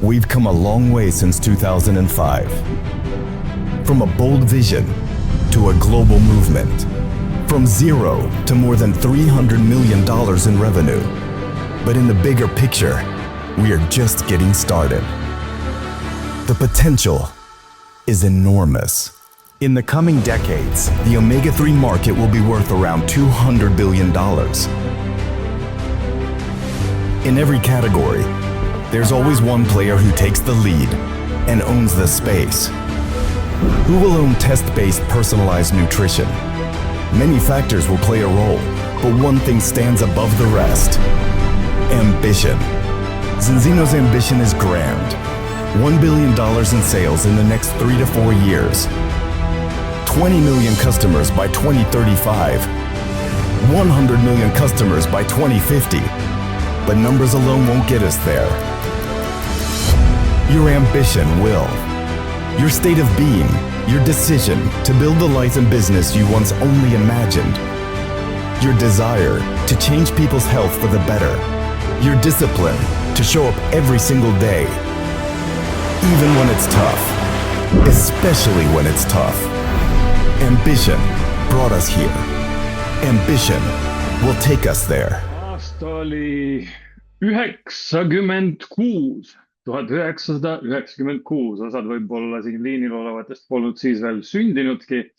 We've come a long way since 2005. From a bold vision to a global movement. From zero to more than $300 million in revenue. But in the bigger picture, we are just getting started. The potential is enormous. In the coming decades, the omega-3 market will be worth around $200 billion. In every category, there's always one player who takes the lead and owns the space. Who will own test-based personalized nutrition? Many factors will play a role, but one thing stands above the rest. Ambition. Zinzino's ambition is grand. $1 billion in sales in the next 3 to 4 years. 20 million customers by 2035. 100 million customers by 2050. But numbers alone won't get us there. Your ambition will. Your state of being, your decision to build the life and business you once only imagined. Your desire to change people's health for the better. Your discipline to show up every single day. Even when it's tough. Especially when it's tough. Ambition brought us here. Ambition will take us there. Aasta oli 96, 1996, osad võib-olla siin liinil olevatest polnud siis veel sündinudki.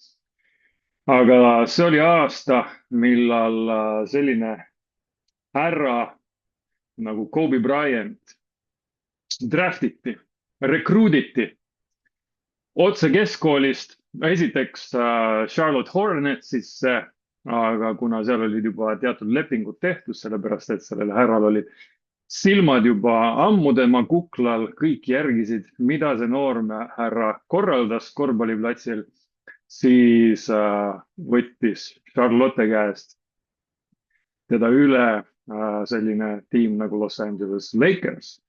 Aga see oli aasta, millal selline härra nagu Kobe Bryant draftiti, rekruuditi otse keskkoolist, esiteks Charlotte Hornetsisse, aga kuna seal olid juba teatud lepingud tehtud, sellepärast et sellel härral olid silmad juba ammu tema kuklal, kõik järgisid, mida see noorme härra korraldas korvpalliplatsil, siis võttis Charlotte käest teda üle selline tiim nagu Los Angeles Lakers.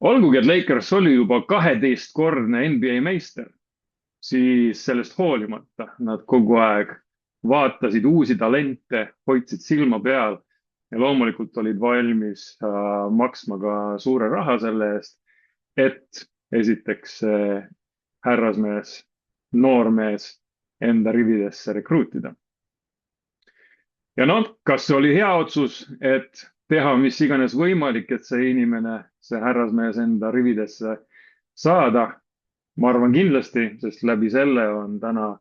Olgugi, et Lakers oli juba 12-kordne NBA meister, siis sellest hoolimata nad kogu aeg vaatasid uusi talente, hoidsid silma peal ja loomulikult olid valmis maksma ka suure raha selle eest, et esiteks härrasmees, noormees enda rividesse rekruutida. Ja kas see oli hea otsus, et teha mis iganes võimalik, et see inimene, see härrasmees enda rividesse saada? Ma arvan kindlasti, sest läbi selle on täna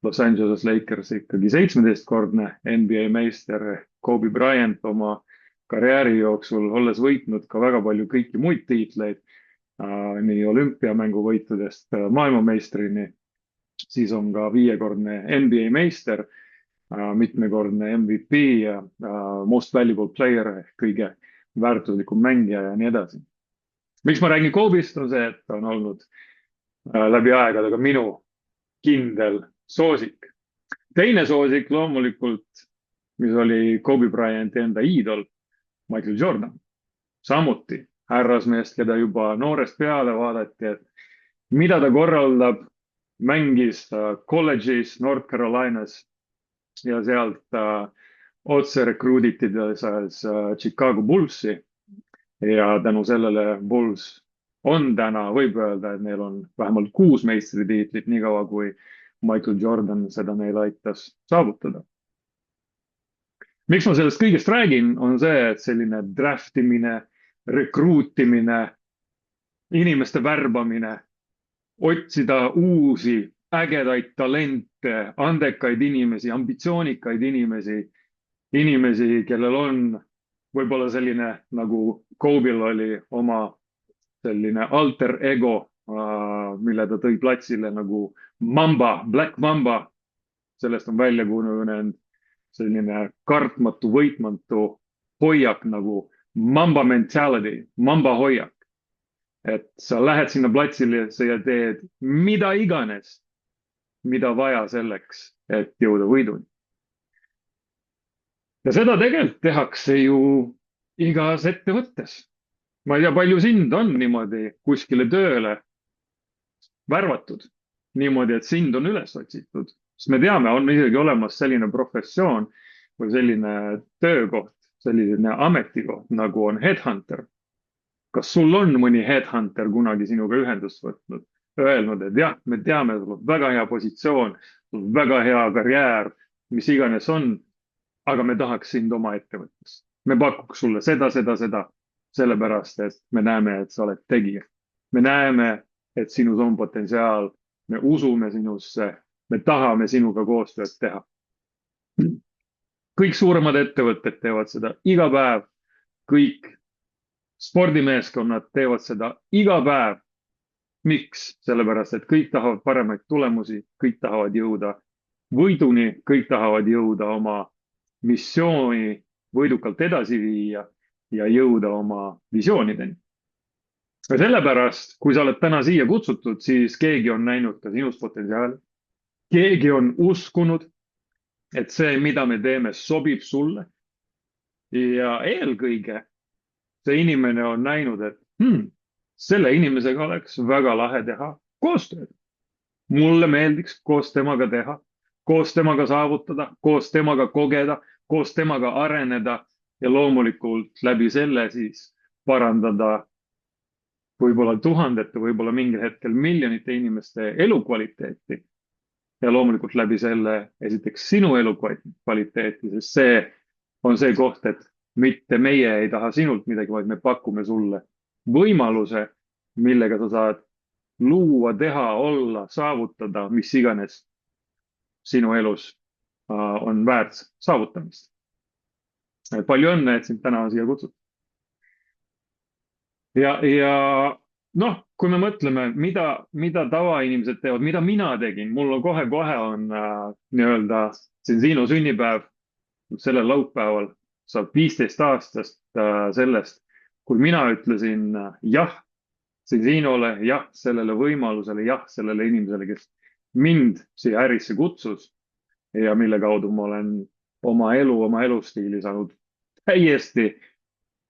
Los Angeles Lakers ikkagi 17-kordne NBA meister. Kobe Bryant oma karjääri jooksul, olles võitnud ka väga palju kõiki muid tiitleid, nii olümpiamängu võitudest maailmameistrini, siis on ka 5-kordne NBA meister, mitmekordne MVP ja most valuable player, kõige väärtuslikum mängija ja nii edasi. Miks ma räägin Kobe'st, on see, et ta on olnud läbi aegadega minu kindel soosik. Teine soosik loomulikult, mis oli Kobe Bryanti enda iidol, Michael Jordan. Samuti härrasmeest, keda juba noorest peale vaadati, et mida ta korraldab, mängis kolledžis North Carolinas ja sealt otse rekruuditi Chicago Bullsi ja tänu sellele Bulls on täna, võib öelda, et neil on vähemalt 6 meistritiitlit, nii kaua kui Michael Jordan seda neil aitas saavutada. Miks ma sellest kõigest räägin, on see, et selline draftimine, rekruutimine, inimeste värbamine, otsida uusi, ägedaid talente, andekaid inimesi, ambitsioonikaid inimesi, kellel on võib-olla selline nagu Kobe'l oli oma selline alter ego, mille ta tõi platsile nagu Mamba, Black Mamba. Sellest on välja kujunenud selline kartmatu, võitmatu hoiak nagu Mamba mentality, Mamba hoiak. Et sa lähed sinna platsile ja teed mida iganes, mida vaja selleks, et jõuda võiduni. Ja seda tegelikult tehakse ju igas ettevõttes. Ma ei tea, palju sind on niimoodi kuskile tööle värvatud, niimoodi, et sind on üles otsitud. Sest me teame, on isegi olemas selline professioon või selline töökoht, selline ametikoht, nagu on headhunter. kas sul on mõni headhunter kunagi sinuga ühendust võtnud, öelnud, et jah, me teame, sul on väga hea positsioon, sul on väga hea karjäär, mis iganes on, aga me tahaks sind oma ettevõttes. Me pakuks sulle seda, sellepärast et me näeme, et sa oled tegija. Me näeme, et sinus on potentsiaal, me usume sinusse, me tahame sinuga koostööd teha. Kõik suuremad ettevõtted teevad seda iga päev, kõik spordimeeskonnad teevad seda iga päev. Miks? Sellepärast, et kõik tahavad paremaid tulemusi, kõik tahavad jõuda võiduni, kõik tahavad jõuda oma missiooni võidukalt edasi viia ja jõuda oma visioonideni. Ja sellepärast, kui sa oled täna siia kutsutud, siis keegi on näinud ka sinust potentsiaali. Keegi on uskunud, et see, mida me teeme, sobib sulle. Ja eelkõige see inimene on näinud, et selle inimesega oleks väga lahe teha koostööd. Mulle meeldiks koos temaga teha, koos temaga saavutada, koos temaga kogeda, koos temaga areneda ja loomulikult läbi selle siis parandada võib-olla tuhandete, võib-olla mingil hetkel miljonite inimeste elukvaliteeti. Ja loomulikult läbi selle esiteks sinu elukvaliteeti, sest see on see koht, et mitte meie ei taha sinult midagi, vaid me pakume sulle võimaluse, millega sa saad luua, teha, olla, saavutada, mis iganes sinu elus on väärt saavutamist. Palju õnne, et sind täna siia kutsutud. Ja noh, kui me mõtleme, mida tavainimesed teevad, mida mina tegin, mul on kohe on nii-öelda Cenzino sünnipäev sellel laupäeval, saab 15 aastast sellest, kui mina ütlesin jah Cenzinole, jah sellele võimalusele, jah sellele inimesele, kes mind siia ärisse kutsus ja mille kaudu ma olen oma elu, oma elustiili saanud täiesti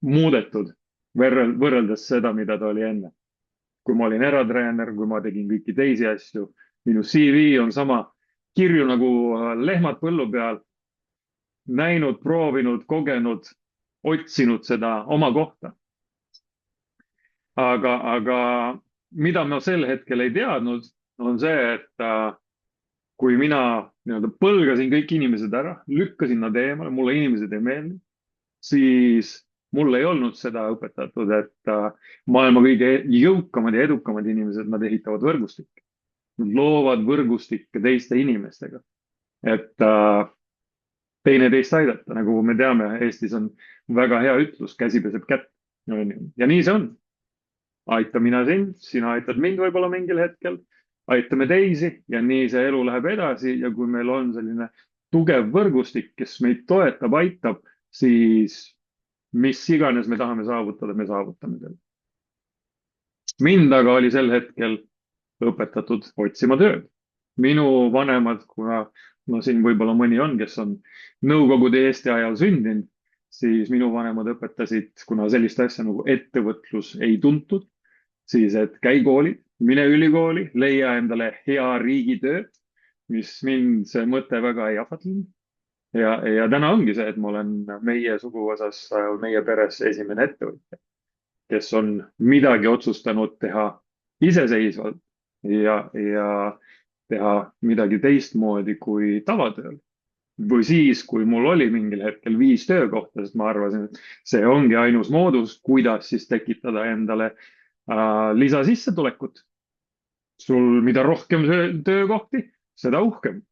muudetud võrreldes seda, mida ta oli enne. Kui ma olin eratreener, kui ma tegin kõiki teisi asju, minu CV on sama kirju nagu lehmad põllu peal, näinud, proovinud, kogenud, otsinud seda oma kohta. Aga mida ma sel hetkel ei teadnud, on see, et kui mina nii-öelda põlgasin kõik inimesed ära, lükkasin nad eemale, mulle inimesed ei meeldi, siis mul ei olnud seda õpetatud, et maailma kõige jõukamad ja edukamad inimesed, nad ehitavad võrgustikke. Nad loovad võrgustikke teiste inimestega, et teineteist aidata. Nagu me teame, Eestis on väga hea ütlus, käsi peseb kätt. Ja nii see on. Aita mina sind, sina aitad mind võib-olla mingil hetkel, aitame teisi ja nii see elu läheb edasi. Ja kui meil on selline tugev võrgustik, kes meid toetab, aitab, siis mis iganes me tahame saavutada, me saavutame selle. Mind aga oli sel hetkel õpetatud otsima tööd. Minu vanemad, kuna siin võib-olla mõni on, kes on Nõukogude Eesti ajal sündinud, siis minu vanemad õpetasid, kuna sellist asja nagu ettevõtlus ei tuntud, siis et käi kooli, mine ülikooli, leia endale hea riigitöö, mis mind see mõte väga ei ahvatlenud. Ja täna ongi see, et ma olen meie suguvõsas, meie peres esimene ettevõtja, kes on midagi otsustanud teha iseseisvalt ja teha midagi teistmoodi kui tavatööl. Või siis, kui mul oli mingil hetkel 5 töökohta, sest ma arvasin, et see ongi ainus moodus, kuidas siis tekitada endale lisasissetulekut. Sul mida rohkem töökohti, seda uhkem.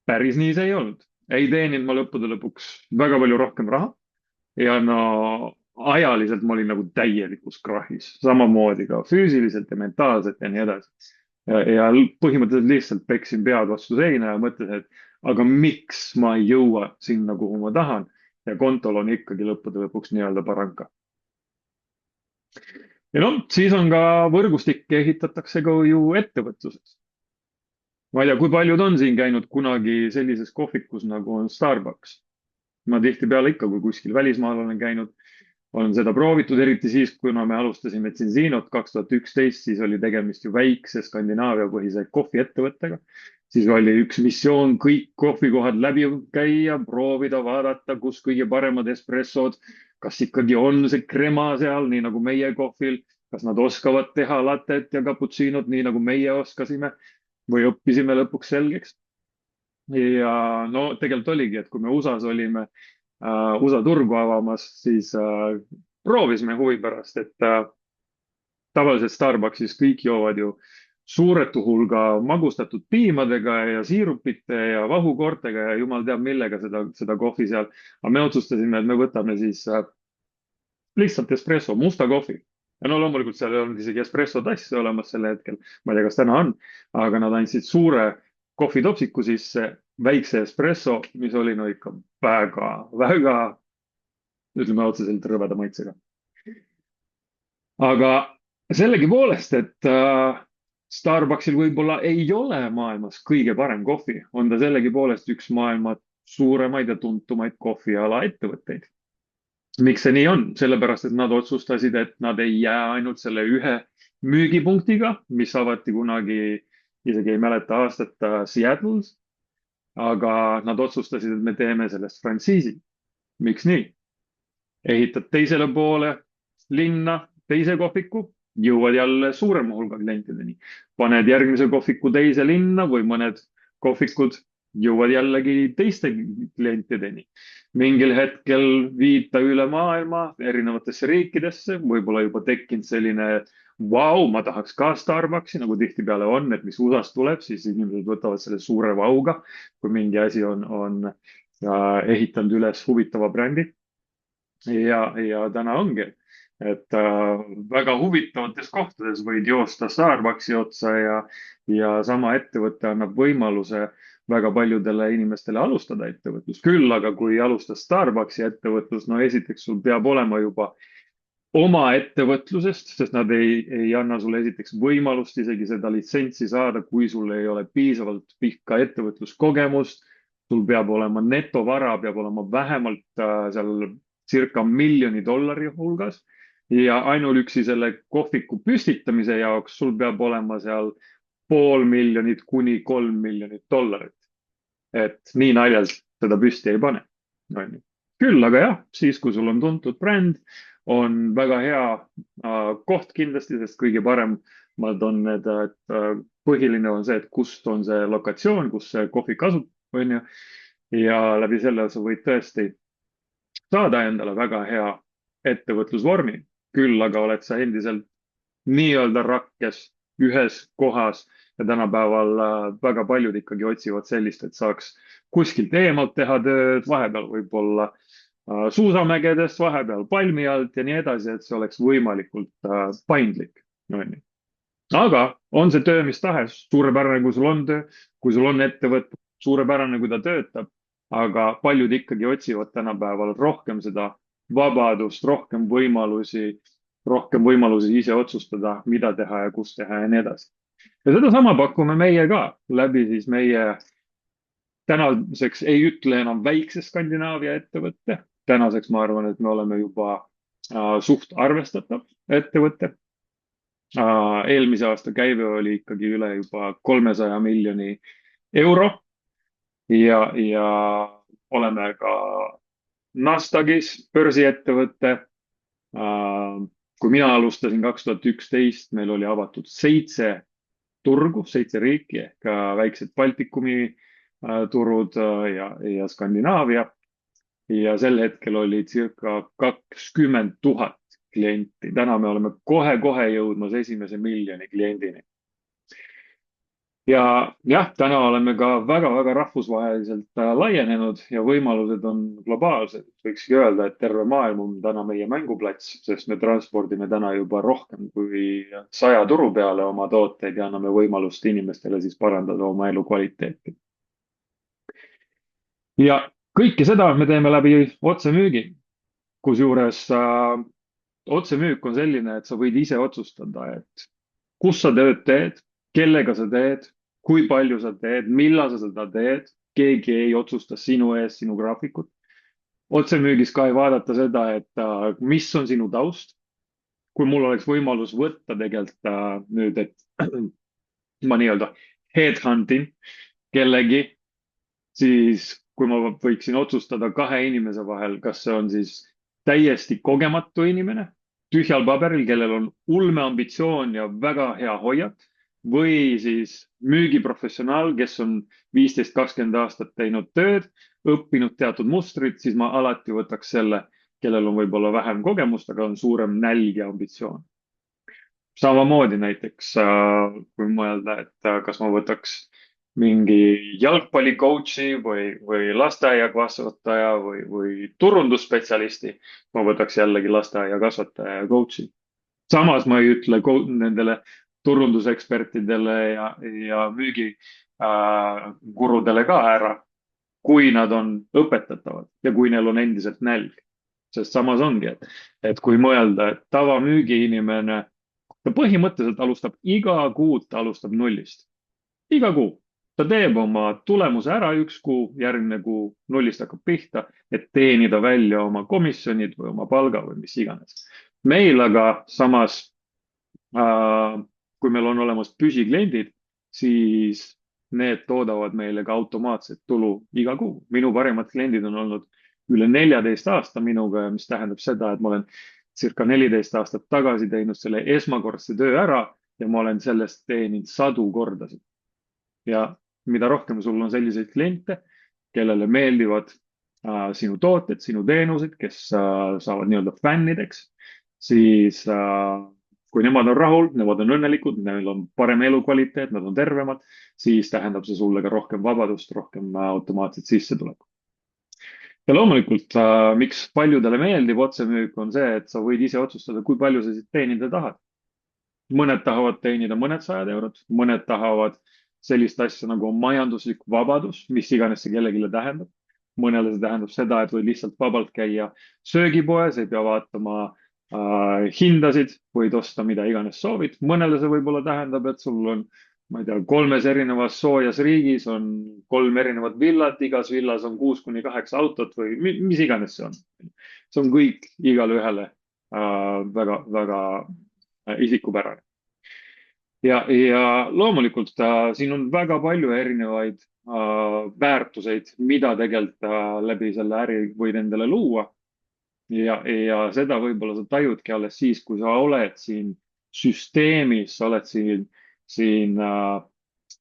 Päris nii see ei olnud. Ei teeninud ma lõppude lõpuks väga palju rohkem raha ja ajaliselt ma olin nagu täielikus krahis, samamoodi ka füüsiliselt ja mentaalselt ja nii edasi. Ja põhimõtteliselt lihtsalt peksin pead vastu seina ja mõtlesin, et aga miks ma ei jõua sinna, kuhu ma tahan ja kontol on ikkagi lõppude lõpuks nii-öelda paranka. Ja siis on ka võrgustikke ehitatakse ka ju ettevõtluses. Ma ei tea, kui paljud on siin käinud kunagi sellises kohvikus nagu on Starbucks. Ma tihtipeale ikka, kui kuskil välismaal olen käinud, olen seda proovitud, eriti siis, kuna me alustasime Cenzinot 2011, siis oli tegemist ju väikse Skandinaavia põhise kohviettevõttega. Siis oli üks missioon kõik kohvikohad läbi käia, proovida, vaadata, kus kõige paremad espressod, kas ikkagi on see krema seal, nii nagu meie kohvil, kas nad oskavad teha latet ja cappuccinot, nii nagu meie oskasime või õppisime lõpuks selgeks. Ja no tegelikult oligi, et kui me USA-s olime USA turgu avamas, siis proovisime huvi pärast, et tavaliselt Starbucksis kõik joovad ju suuretu hulga magustatud piimadega ja siirupite ja vahukoortega ja jumal teab millega seda kohvi seal. aga me otsustasime, et me võtame siis lihtsalt espresso, musta kohvi. ja no loomulikult seal ei olnud isegi espresso tassi olemas sel hetkel, ma ei tea, kas täna on, aga nad andsid suure kohvitopsiku sisse, väikse espresso, mis oli no ikka väga, ütleme otseselt rõveda maitsega. aga sellegipoolest, et Starbucksil võib-olla ei ole maailmas kõige parem kohvi, on ta sellegipoolest üks maailma suuremaid ja tuntumaid kohviala ettevõtteid. miks see nii on? Sellepärast, et nad otsustasid, et nad ei jää ainult selle ühe müügipunktiga, mis avati kunagi, isegi ei mäleta aastat, Seattle's. aga nad otsustasid, et me teeme sellest frantsiisi. miks nii? ehitad teisele poole linna teise kohviku, jõuad jälle suurema hulga klientideni. paned järgmise kohviku teise linna või mõned kohvikud jõuad jällegi teiste klientideni. mingil hetkel viid ta üle maailma erinevatesse riikidesse, võib-olla juba tekkinud selline vau, ma tahaks ka Starbucksi, nagu tihtipeale on, et mis USA-st tuleb, siis inimesed võtavad selle suure vauga, kui mingi asi on ehitanud üles huvitava brändi. ja täna ongi, et väga huvitavates kohtades võid joosta Starbucksi otsa ja sama ettevõte annab võimaluse väga paljudele inimestele alustada ettevõtlust. küll aga kui alustada Starbucksi ettevõtlus, no esiteks sul peab olema juba oma ettevõtlusest, sest nad ei anna sulle esiteks võimalust isegi seda litsentsi saada, kui sul ei ole piisavalt pikka ettevõtluskogemust. sul peab olema netovara, peab olema vähemalt seal circa $1 miljoni hulgas ja ainuüksi selle kohviku püstitamise jaoks sul peab olema seal $500,000 kuni $3 miljonit. et nii naljalt seda püsti ei pane. küll aga jah, siis kui sul on tuntud bränd, on väga hea koht kindlasti, sest kõige paremad on need, et põhiline on see, et kust on see lokatsioon, kus see kohvi kasub, on ju. ja läbi selle sa võid tõesti saada endale väga hea ettevõtlusvormi. küll aga oled sa endiselt nii-öelda rakkes ühes kohas ja tänapäeval väga paljud ikkagi otsivad sellist, et saaks kuskilt eemalt teha tööd, vahepeal võib-olla suusamägedest, vahepeal palmi alt ja nii edasi, et see oleks võimalikult paindlik. aga on see töö mis tahes, suurepärane, kui sul on töö, kui sul on ettevõte, suurepärane, kui ta töötab, aga paljud ikkagi otsivad tänapäeval rohkem seda vabadust, rohkem võimalusi ise otsustada, mida teha ja kus teha ja nii edasi. ja sedasama pakume meie ka läbi siis meie tänaseks ei ütle enam väikse Skandinaavia ettevõtte. tänaseks ma arvan, et me oleme juba suht arvestatav ettevõte. eelmise aasta käive oli ikkagi üle juba 300 miljoni euro ja oleme ka Nasdaqis börsiettevõte. kui mina alustasin 2011, meil oli avatud 7 turgu, 7 riiki ehk väiksed Baltikumi turud ja Skandinaavia. ja sel hetkel oli circa 20 000 klienti. täna me oleme kohe jõudmas esimese miljoni kliendini. ja jah, täna oleme ka väga rahvusvaheliselt laienenud ja võimalused on globaalsed. võikski öelda, et terve maailm on täna meie mänguplats, sest me transpordime täna juba rohkem kui 100 turu peale oma tooteid ja anname võimalust inimestele siis parandada oma elukvaliteeti. ja kõike seda me teeme läbi otsemüügi. kusjuures otsemüük on selline, et sa võid ise otsustada, et kus sa tööd teed, kellega sa teed, kui palju sa teed, millal sa seda teed. keegi ei otsusta sinu eest sinu graafikut. otsemüügis ka ei vaadata seda, et mis on sinu taust. kui mul oleks võimalus võtta tegelikult nüüd, et ma nii-öelda headhunting kellegi, siis kui ma võiksin otsustada 2 inimese vahel, kas see on siis täiesti kogematu inimene, tühjal paberil, kellel on ulmeambitsioon ja väga hea hoiak, või siis müügiprofessionaal, kes on 15-20 aastat teinud tööd, õppinud teatud mustrid, siis ma alati võtaks selle, kellel on võib-olla vähem kogemust, aga on suurem nälg ja ambitsioon. Samamoodi näiteks, kui mõelda, et kas ma võtaks mingi jalgpalli coach'i või lasteaiakasvataja või turundusspetsialisti, ma võtaks jällegi lasteaiakasvataja ja coach'i. Samas ma ei ütle nendele turundusekspertidele ja müügigurudele ka ära, kui nad on õpetatavad ja kui neil on endiselt nälg. Sest samas ongi, et kui mõelda, et tavamüügiinimene, ta põhimõtteliselt alustab iga kuud, ta alustab nullist. Iga kuu. Ta teeb oma tulemuse ära üks kuu, järgmine kuu nullist hakkab pihta, et teenida välja oma komisjonid või oma palga või mis iganes. Meil aga samas, kui meil on olemas püsikliendid, siis need toodavad meile ka automaatset tulu iga kuu. Minu parimad kliendid on olnud üle 14 aasta minuga, mis tähendab seda, et ma olen circa 14 aastat tagasi teinud selle esmakordse töö ära ja ma olen sellest teeninud sadu kordasid. Ja mida rohkem sul on selliseid kliente, kellele meeldivad sinu tooted, sinu teenused, kes saavad nii-öelda fännideks, siis kui nemad on rahul, nemad on õnnelikud, neil on parem elukvaliteet, nad on tervemad, siis tähendab see sulle ka rohkem vabadust, rohkem automaatset sissetulekut. Ja loomulikult, miks paljudele meeldib otsemüük, on see, et sa võid ise otsustada, kui palju sa siit teenida tahad. Mõned tahavad teenida mõned sajad eurot, mõned tahavad sellist asja nagu majanduslik vabadus, mis iganes see kellelegi tähendab. Mõnele see tähendab seda, et võid lihtsalt vabalt käia söögipoes, ei pea vaatama hindasid, võid osta mida iganes soovid. Mõnele see võib-olla tähendab, et sul on, ma ei tea, 3 erinevas soojas riigis on 3 erinevat villat, igas villas on 6-8 autot või mis iganes see on. See on kõik igale ühele väga, väga isikupärane. Ja loomulikult siin on väga palju erinevaid väärtuseid, mida tegelikult läbi selle äri võid endale luua. Ja seda võib-olla sa tajudki alles siis, kui sa oled siin süsteemis, sa oled siin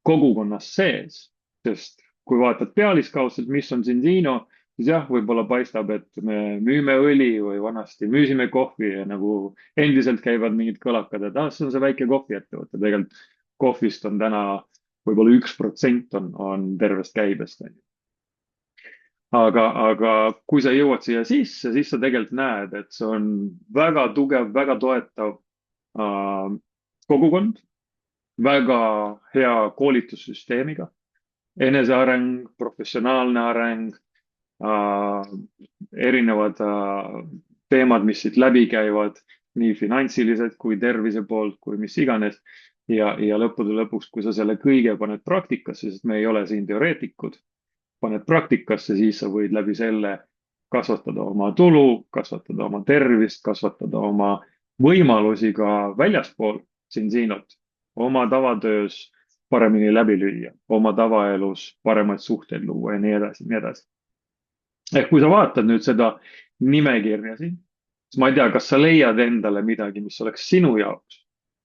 kogukonnas sees. Sest kui vaatad pealiskaudselt, mis on siin Zino, siis jah, võib-olla paistab, et me müüme õli või vanasti müüsime kohvi ja nagu endiselt käivad mingid kõlakad, et see on see väike kohviettevõte. Tegelikult kohvist on täna võib-olla 1% on tervest käibest. Aga kui sa jõuad siia sisse, siis sa tegelikult näed, et see on väga tugev, väga toetav kogukond, väga hea koolitussüsteemiga, eneseareng, professionaalne areng, erinevad teemad, mis siit läbi käivad, nii finantsilised kui tervise poolt, kui mis iganes. Ja lõppude lõpuks, kui sa selle kõige paned praktikasse, sest me ei ole siin teoreetikud, paned praktikasse, siis sa võid läbi selle kasvatada oma tulu, kasvatada oma tervist, kasvatada oma võimalusi ka väljaspool Zinot, oma tavatöös paremini läbi lüüa, oma tavaelus paremaid suhteid luua ja nii edasi, nii edasi. Ehk kui sa vaatad nüüd seda nimekirja siin, siis ma ei tea, kas sa leiad endale midagi, mis oleks sinu jaoks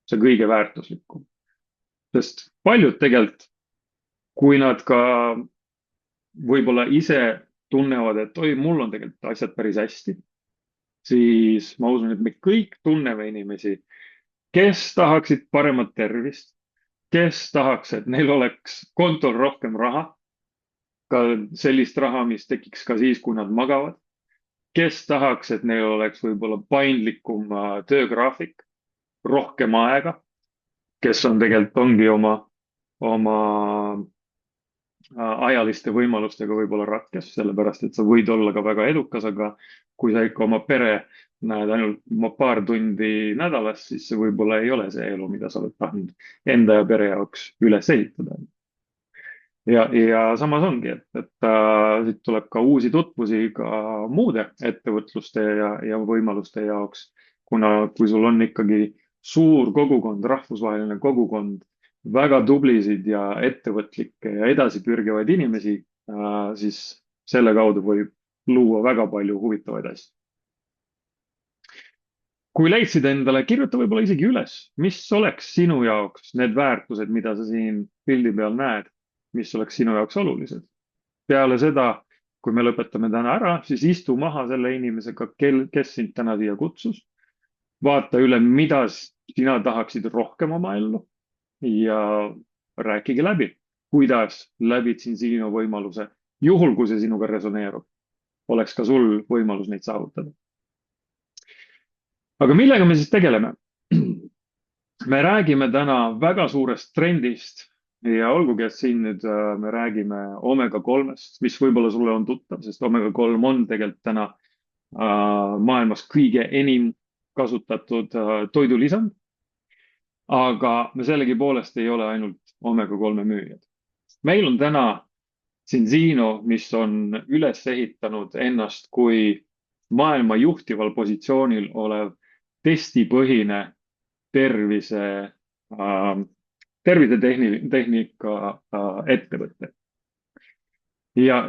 see kõige väärtuslikum. Sest paljud tegelikult, kui nad ka võib-olla ise tunnevad, et oi, mul on tegelikult asjad päris hästi, siis ma usun, et me kõik tunneme inimesi, kes tahaksid paremat tervist, kes tahaks, et neil oleks kontol rohkem raha, ka sellist raha, mis tekiks ka siis, kui nad magavad, kes tahaks, et neil oleks võib-olla paindlikum töögraafik, rohkem aega, kes on tegelikult ongi oma ajaliste võimalustega võib-olla ratkes, sellepärast et sa võid olla ka väga edukas, aga kui sa ikka oma pere näed ainult paar tundi nädalas, siis see võib-olla ei ole see elu, mida sa oled tahtnud enda ja pere jaoks üles ehitada. Ja samas ongi, et siit tuleb ka uusi tutvusi ka muude ettevõtluste ja võimaluste jaoks, kuna kui sul on ikkagi suur kogukond, rahvusvaheline kogukond, väga tublisid ja ettevõtlikke ja edasipürgivaid inimesi, siis selle kaudu võib luua väga palju huvitavaid asju. kui leidsid endale, kirjuta võib-olla isegi üles, mis oleks sinu jaoks need väärtused, mida sa siin pildi peal näed, mis oleks sinu jaoks olulised. Peale seda, kui me lõpetame täna ära, siis istu maha selle inimesega, kes sind täna siia kutsus. Vaata üle, mida sina tahaksid rohkem oma ellu ja rääkige läbi, kuidas läbid siin sinu võimaluse. Juhul, kui see sinuga resoneerub, oleks ka sul võimalus neid saavutada. Aga millega me siis tegeleme? Me räägime täna väga suurest trendist ja olgugi, et siin nüüd me räägime omega-3-st, mis võib-olla sulle on tuttav, sest omega-3 on tegelikult täna maailmas kõige enim kasutatud toidulisand. Aga me sellegipoolest ei ole ainult omega-3 müüjad. Meil on täna Zinzino, mis on üles ehitanud ennast kui maailma juhtival positsioonil olev testipõhine tervisetehnika ettevõte. Ja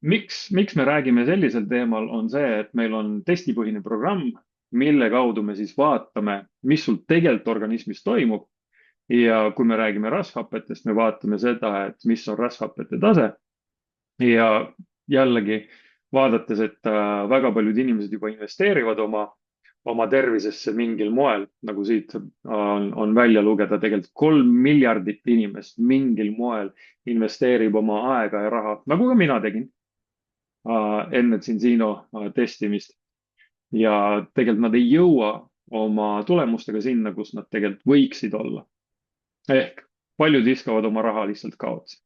miks me räägime sellisel teemal, on see, et meil on testipõhine programm, mille kaudu me siis vaatame, mis sul tegelikult organismis toimub. Ja kui me räägime rasvhapetest, me vaatame seda, et mis on rasvhapete tase. Ja jällegi vaadates, et väga paljud inimesed juba investeerivad oma tervisesse mingil moel, nagu siit on välja lugeda, tegelikult 3 miljardit inimest mingil moel investeerib oma aega ja raha, nagu ka mina tegin enne Zinzino testimist. Ja tegelikult nad ei jõua oma tulemustega sinna, kus nad tegelikult võiksid olla. Ehk paljud viskavad oma raha lihtsalt kaotsi.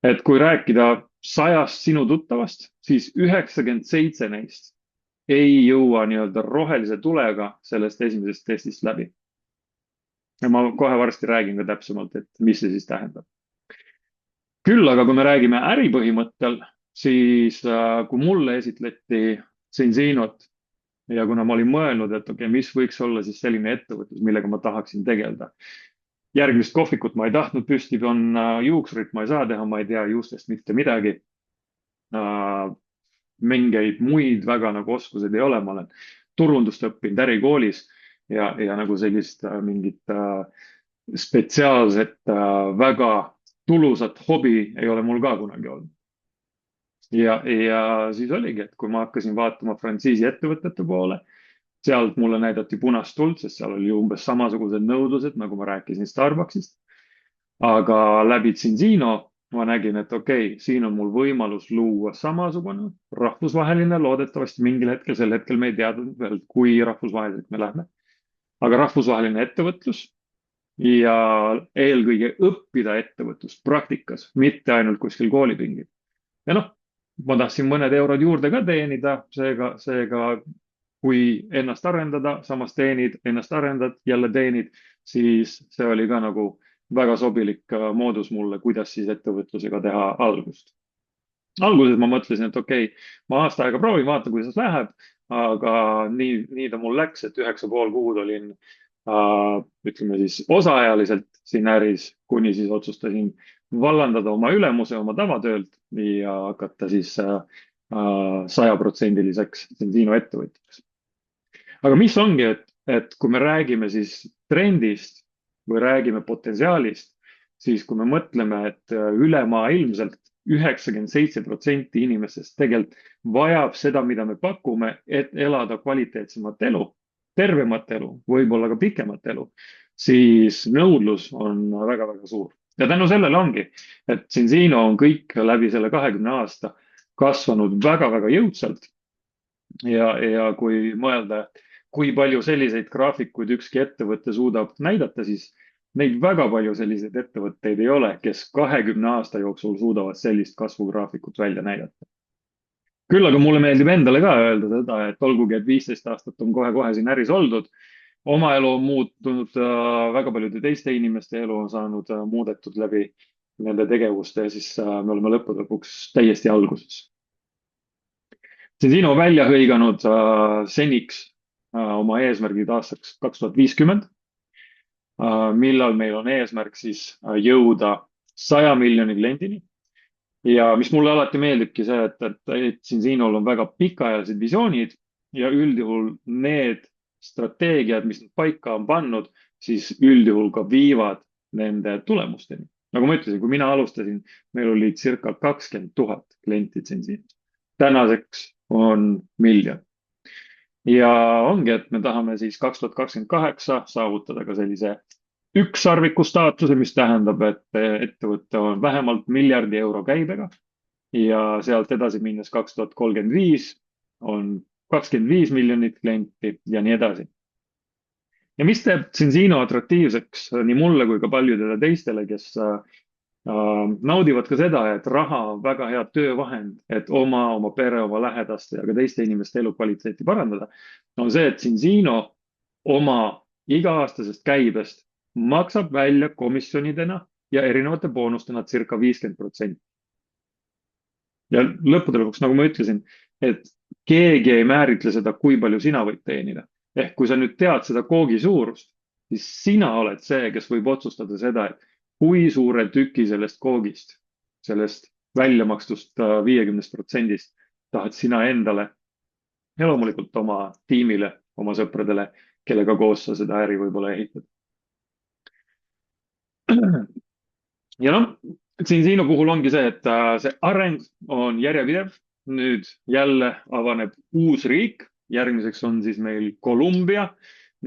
Et kui rääkida 100 sinu tuttavast, siis 97 neist ei jõua nii-öelda rohelise tulega sellest esimesest testist läbi. Ja ma kohe varsti räägin ka täpsemalt, et mis see siis tähendab. Küll aga kui me räägime äripõhimõttel, siis kui mulle esitleti Zinzinot ja kuna ma olin mõelnud, et okei, mis võiks olla siis selline ettevõtlus, millega ma tahaksin tegeleda. Järgmist kohvikut ma ei tahtnud püsti panna, juuksurit ma ei saa teha, ma ei tea juustest mitte midagi. Mingeid muid väga nagu oskused ei ole, ma olen turundust õppinud ärikoolis ja nagu sellist mingit spetsiaalset väga tulusat hobi ei ole mul ka kunagi olnud. Ja siis oligi, et kui ma hakkasin vaatama frantsiisi ettevõtete poole, sealt mulle näidati punast tuld, sest seal oli umbes samasugused nõudlused, nagu ma rääkisin Starbucksist. Aga läbi Zinzino ma nägin, et okei, siin on mul võimalus luua samasugune rahvusvaheline, loodetavasti mingil hetkel, sel hetkel me ei teadnud veel, kui rahvusvaheliselt me lähme. Aga rahvusvaheline ettevõtlus ja eelkõige õppida ettevõtlust praktikas, mitte ainult kuskil koolipingil. Ja noh, ma tahtsin mõned eurod juurde ka teenida, seega kui ennast arendada, samas teenid, ennast arendad, jälle teenid, siis see oli ka nagu väga sobilik moodus mulle, kuidas siis ettevõtlusega teha algust. Alguses ma mõtlesin, et okei, ma aasta aega proovin, vaatan, kuidas läheb, aga nii ta mul läks, et 9,5 kuud olin, ütleme siis osaajaliselt siin äris, kuni siis otsustasin vallandada oma ülemuse oma tavatöölt ja hakata siis 100%-liseks Zinzino ettevõtjaks. Aga mis ongi, et kui me räägime siis trendist või räägime potentsiaalist, siis kui me mõtleme, et ülemaailmselt 97% inimestest tegelikult vajab seda, mida me pakume, et elada kvaliteetsemat elu, tervemat elu, võib-olla ka pikemat elu, siis nõudlus on väga-väga suur. Ja tänu sellele ongi, et Zinzino on kõik läbi selle 20 aasta kasvanud väga-väga jõudsalt. Ja kui mõelda, kui palju selliseid graafikuid ükski ettevõte suudab näidata, siis neid väga palju selliseid ettevõtteid ei ole, kes 20 aasta jooksul suudavad sellist kasvugraafikut välja näidata. Küll aga mulle meeldib endale ka öelda seda, et olgugi, et 15 aastat on kohe-kohe siin äris oldud, oma elu on muutunud, väga paljude teiste inimeste elu on saanud muudetud läbi nende tegevuste ja siis me oleme lõppude lõpuks täiesti alguses. Zinzino välja hõiganud seniks oma eesmärgid aastaks 2050, millal meil on eesmärk siis jõuda 100 miljoni kliendini. Ja mis mulle alati meeldibki see, et Zinzinol on väga pikaajalised visioonid ja üldjuhul need strateegiad, mis nad paika on pannud, siis üldjuhul ka viivad nende tulemusteni. Nagu ma ütlesin, kui mina alustasin, meil oli circa 20 000 klienti siin. Tänaseks on 1 000 000. Ja ongi, et me tahame siis 2028 saavutada ka sellise ükssarviku staatuse, mis tähendab, et ettevõte on vähemalt 1 000 000 € käibega ja sealt edasi minnes 2035 on 25 miljonit klienti ja nii edasi. Ja mis teeb Zinzino atraktiivseks nii mulle kui ka paljudele teistele, kes naudivad ka seda, et raha on väga hea töövahend, et oma pere, oma lähedaste ja ka teiste inimeste elukvaliteeti parandada, on see, et Zinzino oma iga-aastasest käibest maksab välja komisjonidena ja erinevate boonustena circa 50%. Ja lõppude lõpuks, nagu ma ütlesin, et keegi ei määritle seda, kui palju sina võid teenida. Ehk kui sa nüüd tead seda koogi suurust, siis sina oled see, kes võib otsustada seda, et kui suure tüki sellest koogist, sellest väljamakstust 50% tahad sina endale ja loomulikult oma tiimile, oma sõpradele, kellega koos sa seda äri võib-olla ehitad. Ja noh, Zinzino puhul ongi see, et see areng on järjepidev. Nüüd jälle avaneb uus riik. Järgmiseks on siis meil Kolumbia.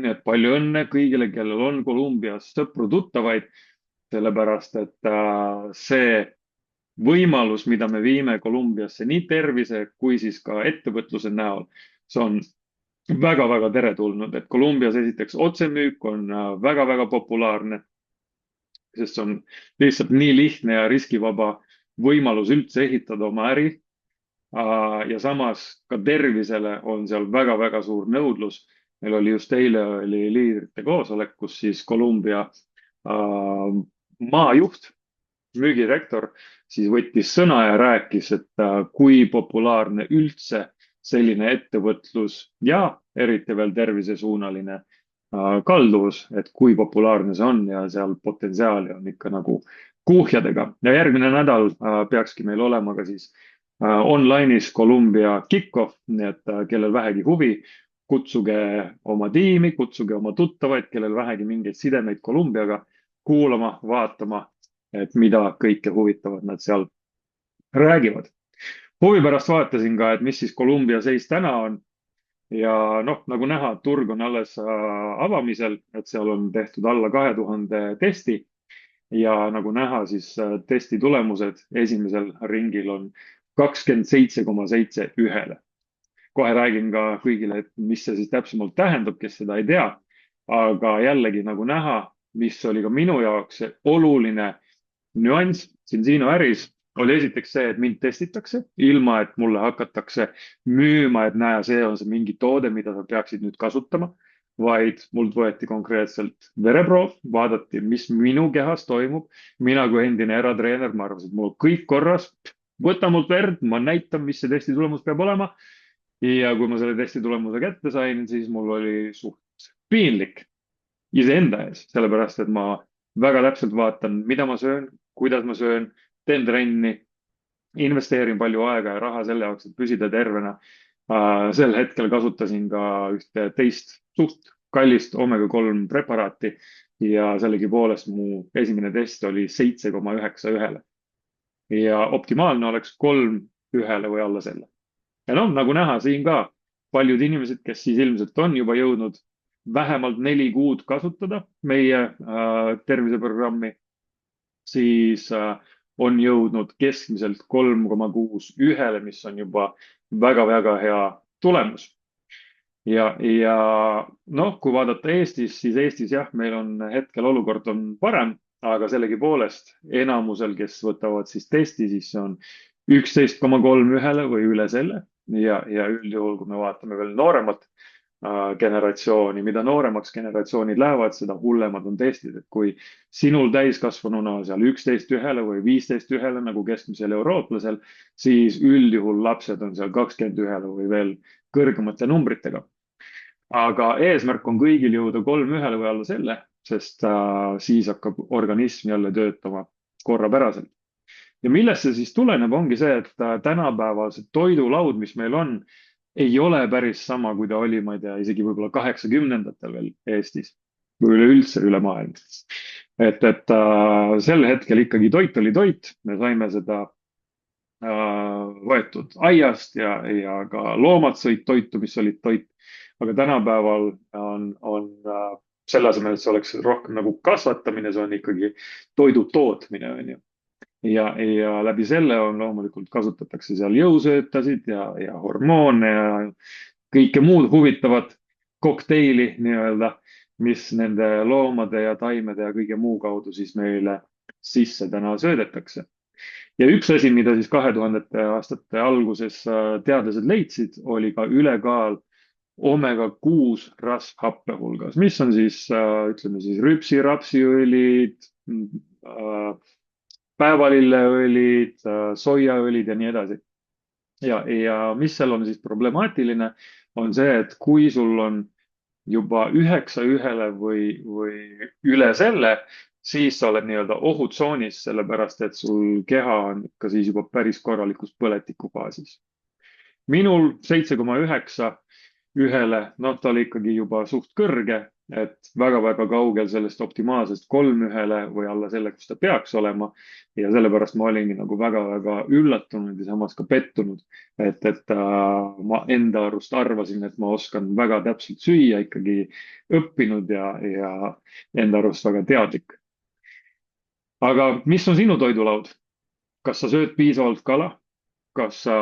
Nii et palju õnne kõigile, kellel on Kolumbias sõpru-tuttavaid, sellepärast et see võimalus, mida me viime Kolumbiasse nii tervise kui siis ka ettevõtluse näol, see on väga-väga teretulnud, et Kolumbias esiteks otsemüük on väga-väga populaarne, sest see on lihtsalt nii lihtne ja riskivaba võimalus üldse ehitada oma äri. Ja samas ka tervisele on seal väga-väga suur nõudlus. Meil oli just eile oli liidrite koosolek, kus siis Kolumbia maajuht, müügirektor, siis võttis sõna ja rääkis, et kui populaarne üldse selline ettevõtlus ja eriti veel tervisesuunaline kalduvus, et kui populaarne see on ja seal potentsiaali on ikka nagu kuhjadega. Ja järgmine nädal peakski meil olema ka siis online'is Kolumbia kick-off, nii et kellel vähegi huvi, kutsuge oma tiimi, kutsuge oma tuttavaid, kellel vähegi mingeid sidemeid Kolumbiaga kuulama, vaatama, et mida kõike huvitavad nad seal räägivad. Huvi pärast vaatasin ka, et mis siis Kolumbia seis täna on. Ja noh, nagu näha, turg on alles avamisel, et seal on tehtud alla 2000 testi. Ja nagu näha, siis testi tulemused esimesel ringil on 27,7 1-le. Kohe räägin ka kõigile, et mis see siis täpsemalt tähendab, kes seda ei tea. Aga jällegi nagu näha, mis oli ka minu jaoks oluline nüanss Zinzino äris, oli esiteks see, et mind testitakse, ilma et mulle hakatakse müüma, et näe, see on see mingi toode, mida sa peaksid nüüd kasutama, vaid mult võeti konkreetselt vereproov, vaadati, mis minu kehas toimub. Mina kui endine eratreener, ma arvasin, et mul on kõik korras, võta mult verd, ma näitan, mis see testi tulemus peab olema. Ja kui ma selle testi tulemuse kätte sain, siis mul oli suht piinlik iseenda ees, sellepärast et ma väga täpselt vaatan, mida ma söön, kuidas ma söön, teen trenni, investeerin palju aega ja raha selle jaoks, et püsida tervena. Sel hetkel kasutasin ka ühte teist suht kallist omega-3 preparaati ja sellegi poolest mu esimene test oli 7,9 1-le. Ja optimaalne oleks 3 1-le või alla selle. Ja noh, nagu näha siin ka paljud inimesed, kes siis ilmselt on juba jõudnud vähemalt 4 kuud kasutada meie terviseprogrammi, siis on jõudnud keskmiselt 3,6 1-le, mis on juba väga-väga hea tulemus. Ja noh, kui vaadata Eestis, siis Eestis jah, meil on hetkel olukord on parem, aga sellegi poolest enamusel, kes võtavad siis testi, siis see on 11,3 1-le või üle selle. Ja üldjuhul, kui me vaatame veel nooremat generatsiooni, mida nooremaks generatsioonid lähevad, seda hullemad on testid, et kui sinul täiskasvanuna seal 11 1-le või 15 1-le nagu keskmisel eurooplasel, siis üldjuhul lapsed on seal 20 1-le või veel kõrgemate numbritega. Aga eesmärk on kõigil jõuda 3 1-le või alla selle, sest siis hakkab organism jälle töötama korrapäraselt. Ja millest see siis tuleneb, ongi see, et tänapäeva see toidulaud, mis meil on, ei ole päris sama, kui ta oli, ma ei tea, isegi võib-olla 80-ndatel veel Eestis või üleüldse üle maailma. Sel hetkel ikkagi toit oli toit, me saime seda võetud aiast ja ka loomad sõid toitu, mis olid toit. aga tänapäeval on selle asemel, et see oleks rohkem nagu kasvatamine, see on ikkagi toidu tootmine, on ju. Ja läbi selle on loomulikult kasutatakse seal jõusöötasid ja hormoone ja kõike muud huvitavat kokteili nii-öelda, mis nende loomade ja taimede ja kõige muu kaudu siis meile sisse täna söödetakse. Ja üks asi, mida siis 2000. aastate alguses teadlased leidsid, oli ka ülekaal omega-6 rasvhappe hulgas, mis on siis, ütleme siis rüpsi-rapsiõlid, päevalilleõlid, soiaõlid ja nii edasi. Ja mis seal on siis problemaatiline, on see, et kui sul on juba 9 või üle selle, siis sa oled nii-öelda ohutsoonis, sellepärast et sul keha on ikka siis juba päris korralikus põletikufaasis. Minul 7,9 ühele, noh, ta oli ikkagi juba suht kõrge, et väga-väga kaugel sellest optimaalsest 3 ühele või alla selle, kus ta peaks olema. ja sellepärast ma olingi nagu väga-väga üllatunud ja samas ka pettunud, ma enda arust arvasin, et ma oskan väga täpselt süüa, ikkagi õppinud ja enda arust väga teadlik. aga mis on sinu toidulaud? Kas sa sööd piisavalt kala? Kas sa,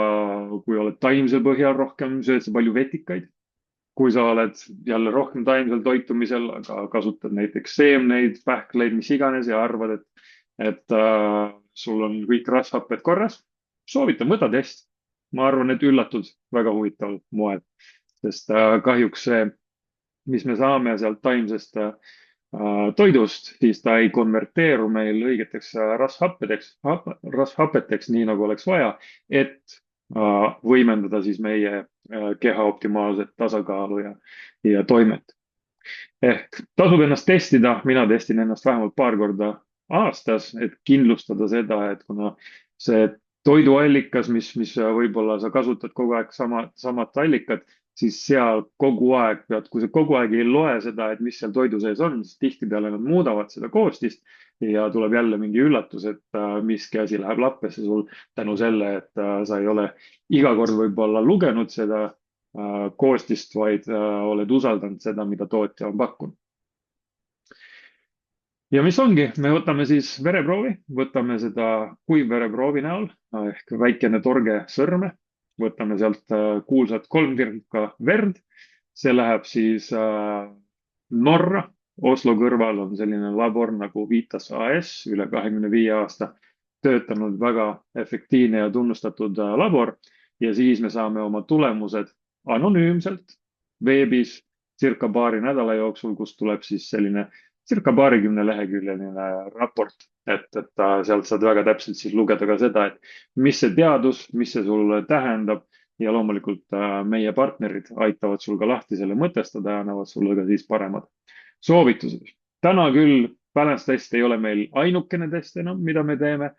kui oled taimse põhjal rohkem, sööd sa palju vetikaid? Kui sa oled jälle rohkem taimsel toitumisel, aga kasutad näiteks seemneid, pähkleid, mis iganes ja arvad, et sul on kõik rasvhapped korras, soovitan, võta test. Ma arvan, et üllatud väga huvitaval moel, sest kahjuks see, mis me saame sealt taimsest toidust, siis ta ei konverteeru meil õigeteks rasvhapeteks, nii nagu oleks vaja, et võimendada siis meie keha optimaalset tasakaalu ja toimet. Ehk tasub ennast testida, mina testin ennast vähemalt paar korda aastas, et kindlustada seda, et kuna see toiduallikas, mis võib-olla sa kasutad kogu aeg samat allikat, siis seal kogu aeg pead, kui sa kogu aeg ei loe seda, et mis seal toidu sees on, siis tihtipeale nad muudavad seda koostist ja tuleb jälle mingi üllatus, et miski asi läheb lappesse sul tänu selle, et sa ei ole iga kord võib-olla lugenud seda koostist, vaid oled usaldanud seda, mida tootja on pakkunud. Ja mis ongi, me võtame siis vereproovi, võtame seda kuivvereproovi näol ehk väikene torge sõrme, võtame sealt kuulsat 3 kirka verd, see läheb siis Norra, Oslo kõrval on selline labor nagu Vitas AS, üle 25 aasta töötanud, väga efektiivne ja tunnustatud labor ja siis me saame oma tulemused anonüümselt veebis circa paari nädala jooksul, kus tuleb siis selline circa 20-leheküljeline raport, et sealt saad väga täpselt siis lugeda ka seda, et mis see teadus, mis see sulle tähendab ja loomulikult meie partnerid aitavad sul ka lahti selle mõtestada ja annavad sulle ka siis paremad soovitused. Täna küll balance test ei ole meil ainukene test enam, mida me teeme.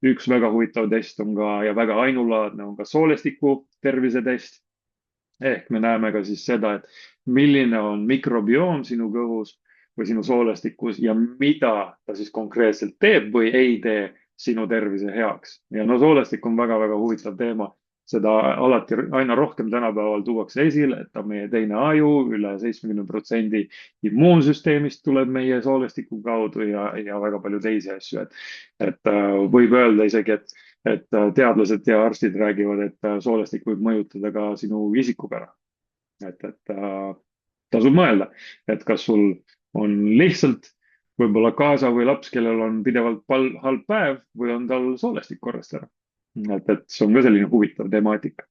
Üks väga huvitav test on ka ja väga ainulaadne on ka soolestiku tervisetest. Ehk me näeme ka siis seda, et milline on mikrobioom sinu kõhus või sinu soolestikus ja mida ta siis konkreetselt teeb või ei tee sinu tervise heaks. Ja no soolestik on väga-väga huvitav teema. Seda alati aina rohkem tänapäeval tuuakse esile, et ta on meie teine aju, üle 70% immuunsüsteemist tuleb meie soolestiku kaudu ja väga palju teisi asju. Et võib öelda isegi, et teadlased ja arstid räägivad, et soolestik võib mõjutada ka sinu isikupära. Et tasub mõelda, et kas sul on lihtsalt võib-olla kaasa või laps, kellel on pidevalt halb päev või on tal soolestik korrast ära. Et see on ka selline huvitav temaatika.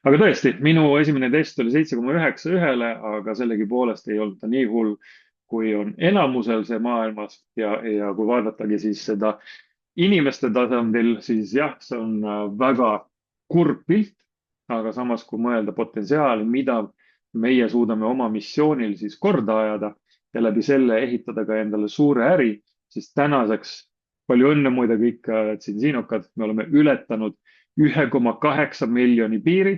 Aga tõesti, minu esimene test oli 7,9 ühele, aga sellegipoolest ei olnud ta nii hull, kui on enamusel see maailmas ja kui vaadatagi siis seda inimeste tasandil, siis jah, see on väga kurb pilt, aga samas kui mõelda potentsiaali, mida meie suudame oma missioonil siis korda ajada ja läbi selle ehitada ka endale suure äri, siis tänaseks palju õnne muide kõik tsinsiinokad, me oleme ületanud 1,8 miljoni piiri,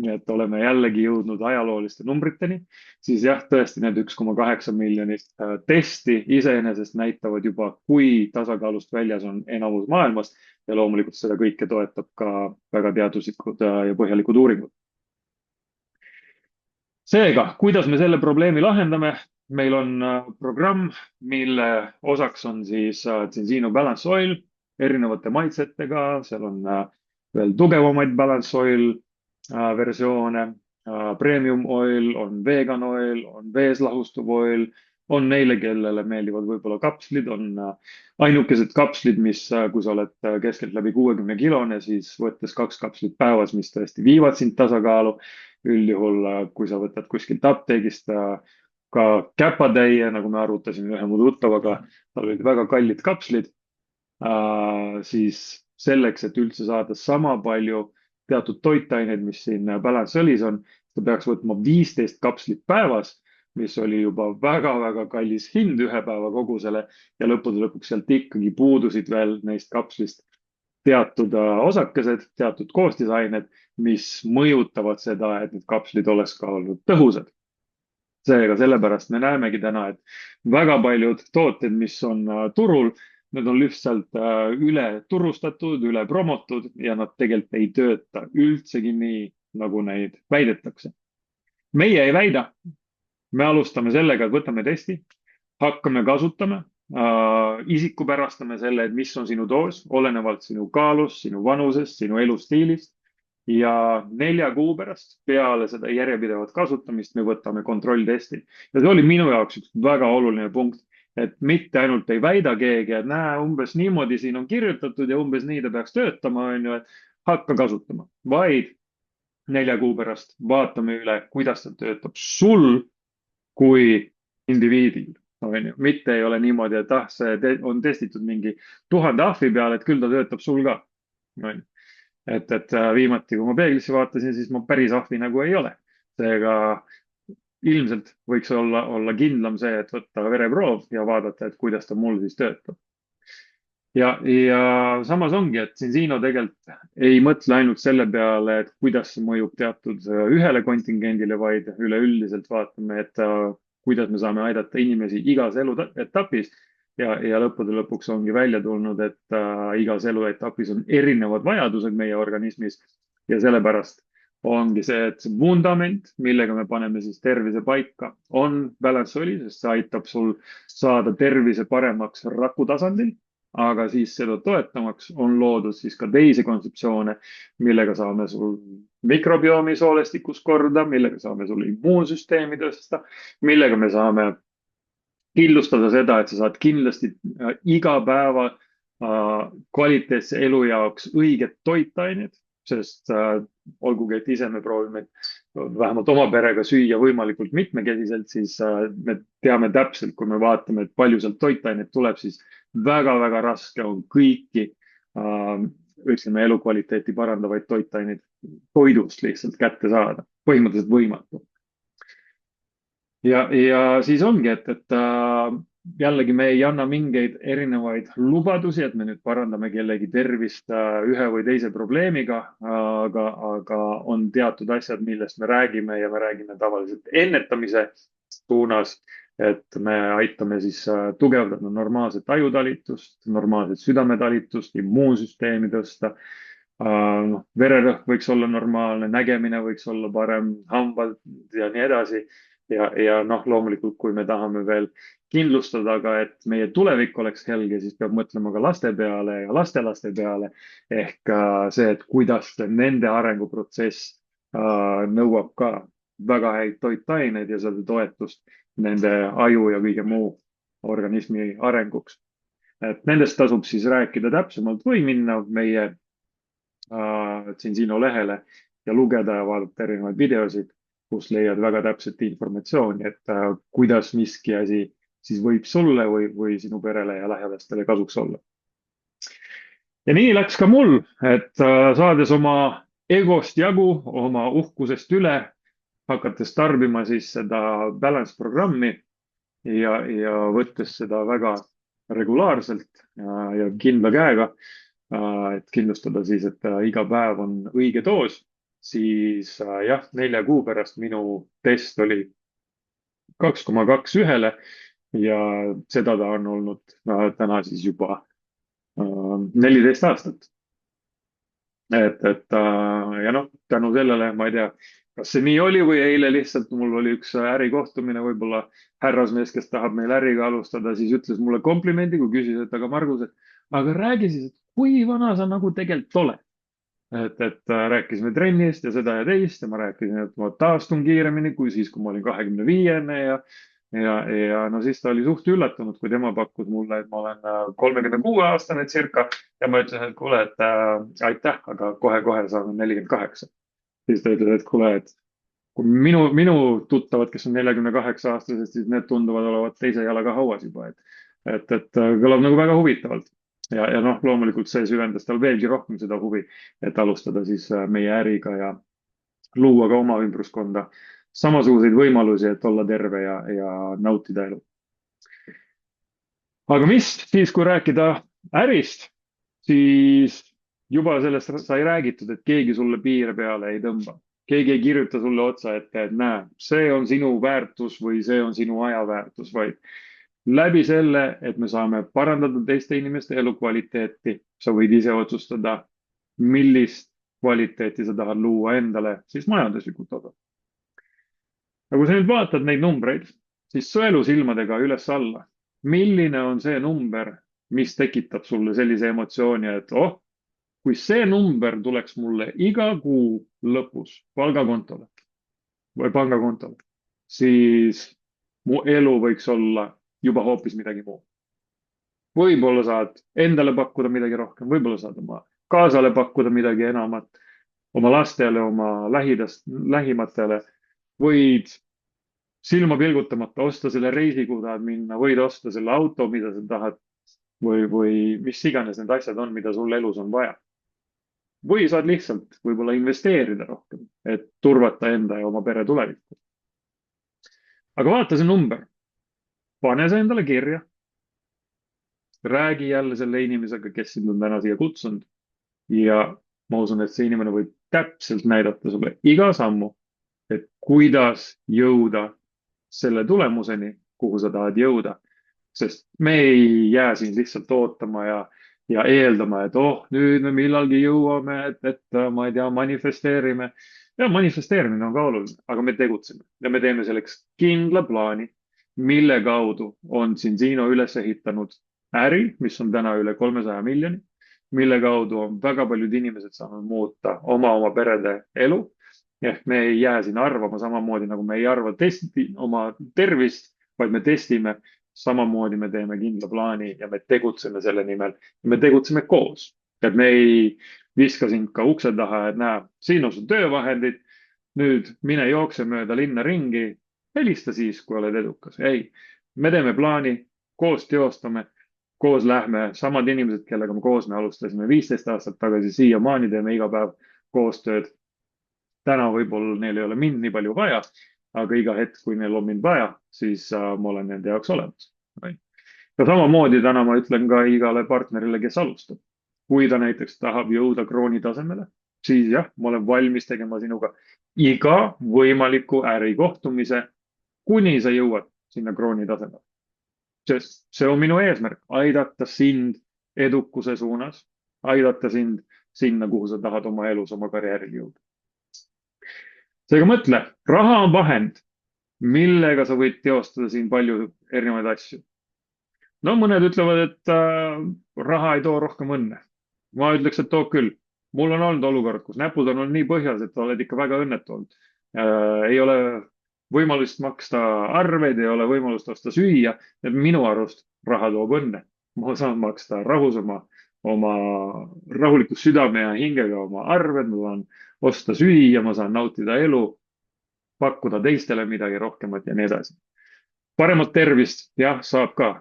nii et oleme jällegi jõudnud ajalooliste numbriteni, siis jah, tõesti need 1,8 miljonit testi iseenesest näitavad juba, kui tasakaalust väljas on enamus maailmast ja loomulikult seda kõike toetab ka väga teaduslikud ja põhjalikud uuringud. Seega, kuidas me selle probleemi lahendame? Meil on programm, mille osaks on siis Zinzino Balance Oil erinevate maitsetega, seal on veel tugevamaid Balance Oil versioone, premium oil, on vegan oil, on vees lahustuv oil, on neile, kellele meeldivad võib-olla kapslid, on ainukesed kapslid, mis, kui sa oled keskeltläbi 60 kilone, siis võttes 2 kapslit päevas, mis tõesti viivad sind tasakaalu. Üldjuhul, kui sa võtad kuskilt apteegist ka käpatäie, nagu me arutasime ühe mu tuttavaga, tal olid väga kallid kapslid, siis selleks, et üldse saada sama palju teatud toitaineid, mis siin Balance Õlis on, ta peaks võtma 15 kapslit päevas, mis oli juba väga-väga kallis hind ühe päeva kogusele ja lõppude lõpuks sealt ikkagi puudusid veel neist kapslist teatud osakesed, teatud koostisained, mis mõjutavad seda, et need kapslid oleks ka olnud tõhusad. Seega sellepärast me näemegi täna, et väga paljud tooted, mis on turul, need on lihtsalt üle turustatud, üle promotud ja nad tegelikult ei tööta üldsegi nii, nagu neid väidetakse. Meie ei väida. Me alustame sellega, et võtame testi, hakkame kasutama, isikupärastame selle, et mis on sinu doos, olenevalt sinu kaalust, sinu vanusest, sinu elustiilist. Ja 4 kuu pärast peale seda järjepidevat kasutamist me võtame kontrolltesti. Ja see oli minu jaoks üks väga oluline punkt, et mitte ainult ei väida keegi, et näe, umbes niimoodi siin on kirjutatud ja umbes nii ta peaks töötama, on ju, et hakka kasutama, vaid 4 kuu pärast vaatame üle, kuidas ta töötab sul kui indiviidil. On ju, mitte ei ole niimoodi, et see on testitud mingi 1000 ahvi peale, et küll ta töötab sul ka. On ju. Et viimati, kui ma peeglisse vaatasin, siis ma päris ahvi nagu ei ole. Seega ilmselt võiks olla kindlam see, et võtta vereproov ja vaadata, et kuidas ta mul siis töötab. Ja samas ongi, et Zinzino tegelikult ei mõtle ainult selle peale, et kuidas see mõjub teatud ühele kontingendile, vaid üleüldiselt vaatame, et kuidas me saame aidata inimesi igas eluetapis. Ja lõppude lõpuks ongi välja tulnud, et igas eluetapis on erinevad vajadused meie organismis ja sellepärast ongi see, et see vundament, millega me paneme siis tervise paika, on Balance Oli, sest see aitab sul saada tervise paremaks raku tasandil, aga siis seda toetamaks on loodud siis ka teisi kontseptsioone, millega saame sul mikrobiomi soolestikus korda, millega saame sul immuunsüsteemi tõsta, millega me saame kindlustada seda, et sa saad kindlasti iga päeva kvaliteetse elu jaoks õiged toitained, sest olgugi, et ise me proovime vähemalt oma perega süüa võimalikult mitmekesiselt, siis me teame täpselt, kui me vaatame, et palju sealt toitainet tuleb, siis väga-väga raske on kõiki, ütleme, elukvaliteeti parandavaid toitaineid toidust lihtsalt kätte saada. Põhimõtteliselt võimatu. Ja siis ongi, et jällegi me ei anna mingeid erinevaid lubadusi, et me nüüd parandame kellegi tervist ühe või teise probleemiga, aga on teatud asjad, millest me räägime ja me räägime tavaliselt ennetamise suunas, et me aitame siis tugevdada normaalset ajutalitust, normaalset südametalitust, immuunsüsteemi tõsta. Vererõhk võiks olla normaalne, nägemine võiks olla parem, hambad ja nii edasi. Ja loomulikult, kui me tahame veel kindlustada ka, et meie tulevik oleks helge, siis peab mõtlema ka laste peale ja lastelaste peale. Ehk see, et kuidas nende arenguprotsess nõuab ka väga häid toitaineid ja seda toetust nende aju ja kõige muu organismi arenguks. Et nendest tasub siis rääkida täpsemalt või minna meie Zinzino lehele ja lugeda ja vaadata erinevaid videosid, kus leiad väga täpset informatsiooni, et kuidas miski asi siis võib sulle või sinu perele ja lähedastele kasuks olla. Ja nii läks ka mul, et saades oma egost jagu, oma uhkusest üle, hakates tarbima siis seda Balance programmi ja võttes seda väga regulaarselt ja kindla käega, et kindlustada siis, et iga päev on õige doos. siis jah, 4 kuu pärast minu test oli 2,2 1 ja seda ta on olnud täna siis juba 14 aastat. Ja noh, tänu sellele, ma ei tea, kas see nii oli või eile lihtsalt mul oli üks ärikohtumine, võib-olla härrasmees, kes tahab meil äriga alustada, siis ütles mulle komplimendi, kui küsis, et aga Margus, et aga räägi siis, et kui vana sa nagu tegelikult oled. Rääkisime trennist ja seda ja teist ja ma rääkisin, et ma taastun kiiremini kui siis, kui ma olin 25-ne ja no siis ta oli suht üllatunud, kui tema pakkus mulle, et ma olen 36-aastane circa ja ma ütlesin, et kuule, et aitäh, aga kohe-kohe saan 48. Siis ta ütles, et kuule, et kui minu tuttavad, kes on 48-aastased, siis need tunduvad olevat teise jalaga hauas juba, et kõlab nagu väga huvitavalt. Ja noh, loomulikult see süvendas tal veelgi rohkem seda huvi, et alustada siis meie äriga ja luua ka oma ümbruskonda samasuguseid võimalusi, et olla terve ja nautida elu. Aga mis siis, kui rääkida ärist, siis juba sellest sai räägitud, et keegi sulle piire peale ei tõmba. Keegi ei kirjuta sulle otsa ette, et näe, see on sinu väärtus või see on sinu aja väärtus, vaid läbi selle, et me saame parandada teiste inimeste elukvaliteeti, sa võid ise otsustada, millist kvaliteeti sa tahad luua endale, siis majanduslikult odav. aga kui sa nüüd vaatad neid numbreid, siis sõelusilmadega üles-alla, milline on see number, mis tekitab sulle sellise emotsiooni, et oh, kui see number tuleks mulle iga kuu lõpus palgakontole või pangakontole, siis mu elu võiks olla juba hoopis midagi muud. Võib-olla saad endale pakkuda midagi rohkem, võib-olla saad oma kaasale pakkuda midagi enamat, oma lastele, oma lähimatele, võid silma pilgutamata osta selle reisi, kuhu tahad minna, võid osta selle auto, mida sa tahad või mis iganes need asjad on, mida sul elus on vaja. Või saad lihtsalt võib-olla investeerida rohkem, et turvata enda ja oma pere tulevikku. aga vaata see number, pane see endale kirja, räägi jälle selle inimesega, kes sind on täna siia kutsunud ja ma usun, et see inimene võib täpselt näidata sulle iga sammu, et kuidas jõuda selle tulemuseni, kuhu sa tahad jõuda. Sest me ei jää siin lihtsalt ootama ja eeldama, et oh, nüüd me millalgi jõuame, et ma ei tea, manifesteerime. Ja manifesteerimine on ka oluline, aga me tegutseme ja me teeme selleks kindla plaani, mille kaudu on Zinsino üles ehitanud äri, mis on täna üle 300 miljoni, mille kaudu on väga paljud inimesed saanud muuta oma perede elu. Ehk me ei jää siin arvama samamoodi, nagu me ei arva oma tervist, vaid me testime. Samamoodi me teeme kindla plaani ja me tegutseme selle nimel ja me tegutseme koos. Et me ei viska sind ka ukse taha, et näe, siin on su töövahendid, nüüd mine jookse mööda linna ringi, helista siis, kui oled edukas. Ei, me teeme plaani, koos teostame, koos lähme, samad inimesed, kellega koos me alustasime 15 aastat tagasi, siiamaani teeme iga päev koostööd. Täna võib-olla neil ei ole mind nii palju vaja, aga iga hetk, kui neil on mind vaja, siis ma olen nende jaoks olemas. Ja samamoodi täna ma ütlen ka igale partnerile, kes alustab. Kui ta näiteks tahab jõuda krooni tasemele, siis jah, ma olen valmis tegema sinuga iga võimaliku ärikohtumise, kuni sa jõuad sinna krooni tasemele. Sest see on minu eesmärk, aidata sind edukuse suunas, aidata sind sinna, kuhu sa tahad oma elus, oma karjääril jõuda. Seega mõtle, raha on vahend, millega sa võid teostada siin palju erinevaid asju. No mõned ütlevad, et raha ei too rohkem õnne. Ma ütleks, et toob küll. Mul on olnud olukord, kus näpud on olnud nii põhjas, et oled ikka väga õnnetu olnud. Ei ole võimalust maksta arveid, ei ole võimalust osta süüa. Et minu arust raha toob õnne. Ma saan maksta rahus oma rahuliku südame ja hingega oma arved, ma saan osta süüa, ma saan nautida elu, pakkuda teistele midagi rohkemat ja nii edasi. Paremat tervist, jah, saab ka.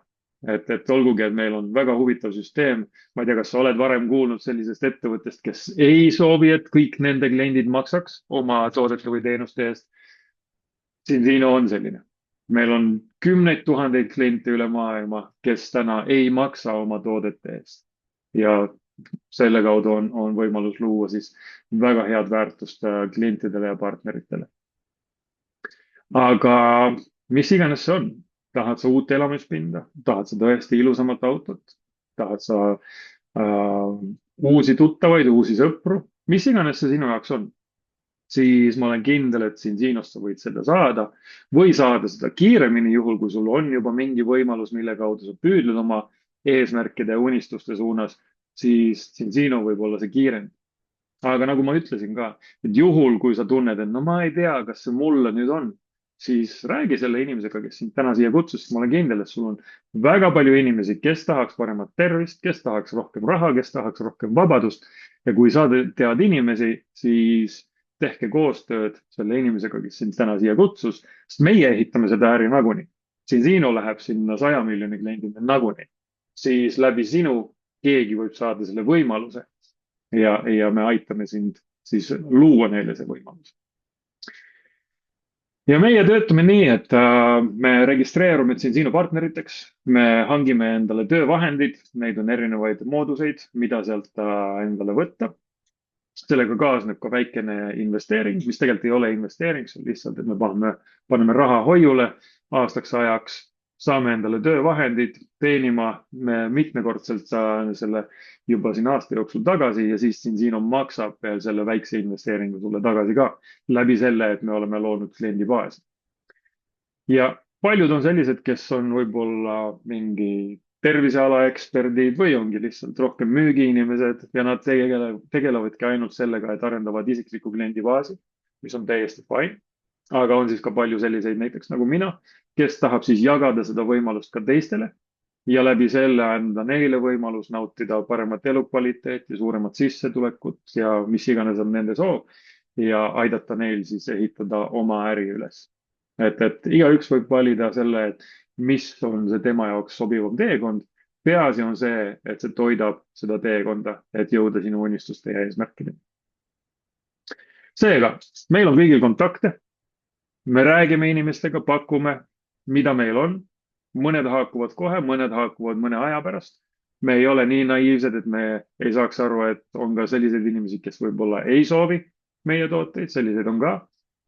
Et olgugi, et meil on väga huvitav süsteem. Ma ei tea, kas sa oled varem kuulnud sellisest ettevõttest, kes ei soovi, et kõik nende kliendid maksaks oma toodete või teenuste eest. Zinsino on selline. Meil on 10 000 kliente üle maailma, kes täna ei maksa oma toodete eest. Ja selle kaudu on võimalus luua siis väga head väärtust klientidele ja partneritele. Aga mis iganes see on, tahad sa uut elamispinda, tahad sa tõesti ilusamat autot, tahad sa uusi tuttavaid, uusi sõpru, mis iganes see sinu jaoks on, siis ma olen kindel, et siin Zinost sa võid seda saada või saada seda kiiremini, juhul kui sul on juba mingi võimalus, mille kaudu sa püüdled oma eesmärkide ja unistuste suunas, siis siin Zino võib olla see kiirem. Aga nagu ma ütlesin ka, et juhul, kui sa tunned, et no ma ei tea, kas see mulle nüüd on, siis räägi selle inimesega, kes sind täna siia kutsus, sest ma olen kindel, et sul on väga palju inimesi, kes tahaks paremat tervist, kes tahaks rohkem raha, kes tahaks rohkem vabadust. Ja kui sa tead inimesi, siis tehke koostööd selle inimesega, kes sind täna siia kutsus, sest meie ehitame seda äri nagunii. Zino läheb sinna 100 miljoni kliendile nagunii, siis läbi sinu keegi võib saada selle võimaluse ja me aitame sind siis luua neile see võimalus. Ja meie töötame nii, et me registreerume siin sinu partneriteks, me hangime endale töövahendid, neid on erinevaid mooduseid, mida sealt endale võtta. Sellega kaasneb ka väikene investeering, mis tegelikult ei ole investeering, see on lihtsalt, et me paneme raha hoiule aastaks ajaks, saame endale töövahendid, teenima me mitmekordselt selle juba siin aasta jooksul tagasi ja siis Zino maksab veel selle väikse investeeringu sulle tagasi ka läbi selle, et me oleme loonud kliendibaasi. Ja paljud on sellised, kes on võib-olla mingi terviseala eksperdid või ongi lihtsalt rohkem müügiinimesed ja nad tegelevadki ainult sellega, et arendavad isiklikku kliendibaasi, mis on täiesti fine. Aga on siis ka palju selliseid näiteks nagu mina, kes tahab siis jagada seda võimalust ka teistele ja läbi selle anda neile võimalus nautida paremat elukvaliteeti, suuremat sissetulekut ja mis iganes on nende soov ja aidata neil siis ehitada oma äri üles. Et igaüks võib valida selle, et mis on see tema jaoks sobivam teekond. Peaasi on see, et see toidab seda teekonda, et jõuda sinu unistuste ja eesmärkideni. Seega, meil on kõigil kontakte. Me räägime inimestega, pakume, mida meil on. Mõned haakuvad kohe, mõned haakuvad mõne aja pärast. Me ei ole nii naiivsed, et me ei saaks aru, et on ka selliseid inimesi, kes võib-olla ei soovi meie tooteid, selliseid on ka.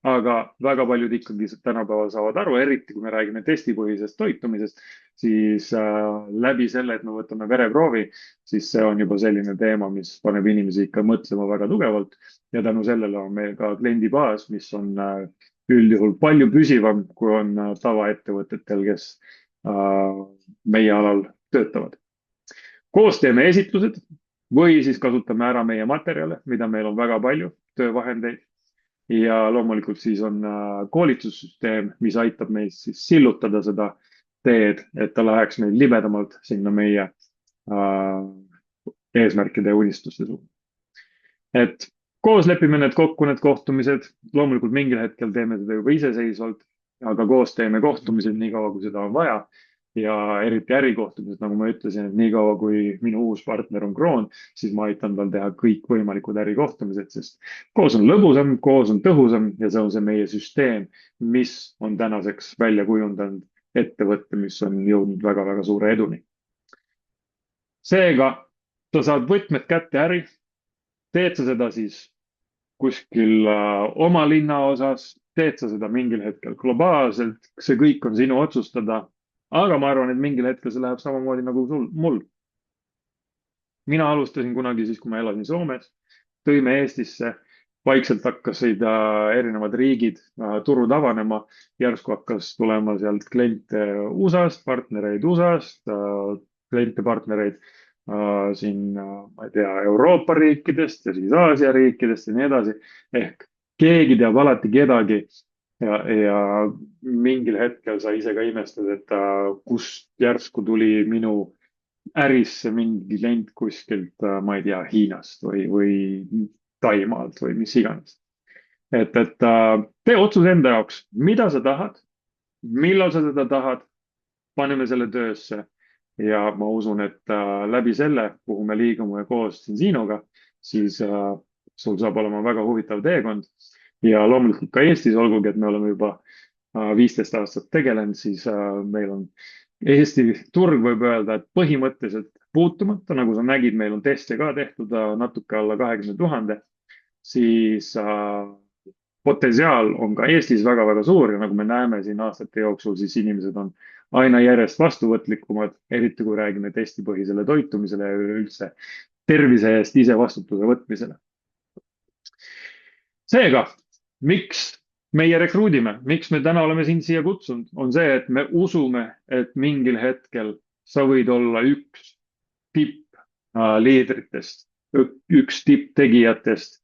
Aga väga paljud ikkagi tänapäeval saavad aru, eriti kui me räägime testipõhisest toitumisest, siis läbi selle, et me võtame vereproovi, siis see on juba selline teema, mis paneb inimesi ikka mõtlema väga tugevalt. Ja tänu sellele on meil ka kliendibaas, mis on üldjuhul palju püsivam, kui on tavaettevõtetel, kes meie alal töötavad. Koos teeme esitlused või siis kasutame ära meie materjale, mida meil on väga palju, töövahendeid. Ja loomulikult siis on koolitussüsteem, mis aitab meil siis sillutada seda teed, et ta läheks meil libedamalt sinna meie eesmärkide ja unistuste suunas. Et koos lepime need kokku, need kohtumised, loomulikult mingil hetkel teeme seda juba iseseisvalt, aga koos teeme kohtumised nii kaua, kui seda on vaja. Ja eriti ärikohtumised, nagu ma ütlesin, et nii kaua, kui minu uus partner on Kroon, siis ma aitan tal teha kõik võimalikud ärikohtumised, sest koos on lõbusam, koos on tõhusam ja see on see meie süsteem, mis on tänaseks välja kujundanud ettevõtte, mis on jõudnud väga-väga suure eduni. Seega, sa saad võtmed kätte äri, teed sa seda siis kuskil oma linna osas, teed sa seda mingil hetkel globaalselt, see kõik on sinu otsustada. Aga ma arvan, et mingil hetkel see läheb samamoodi nagu mul. Mina alustasin kunagi siis, kui ma elasin Soomes, tõime Eestisse, vaikselt hakkasid erinevad riigid, turud avanema, järsku hakkas tulema sealt kliente USA-st, partnereid USA-st, kliente partnereid siin, ma ei tea, Euroopa riikidest ja siis Aasia riikidest ja nii edasi. Ehk keegi teab alati kedagi. Ja mingil hetkel sa ise ka imestad, et kust järsku tuli minu ärisse mingi klient kuskilt, ma ei tea, Hiinast või Taimaalt või mis iganes. Et tee otsus enda jaoks, mida sa tahad, millal sa seda tahad, paneme selle töösse ja ma usun, et läbi selle, kuhu me liigume koos Zinoga, siis sul saab olema väga huvitav teekond. Ja loomulikult ka Eestis, olgugi, et me oleme juba 15 aastat tegelenud, siis meil on Eesti turg, võib öelda, et põhimõtteliselt puutumata, nagu sa nägid, meil on teste ka tehtud natuke alla 20 000, siis potentsiaal on ka Eestis väga-väga suur ja nagu me näeme siin aastate jooksul, siis inimesed on aina järjest vastuvõtlikumad, eriti kui räägime testipõhisele toitumisele ja üleüldse tervise eest ise vastutuse võtmisele. Seega, miks meie rekruudime, miks me täna oleme sind siia kutsunud, on see, et me usume, et mingil hetkel sa võid olla üks tippliidritest, üks tipptegijatest,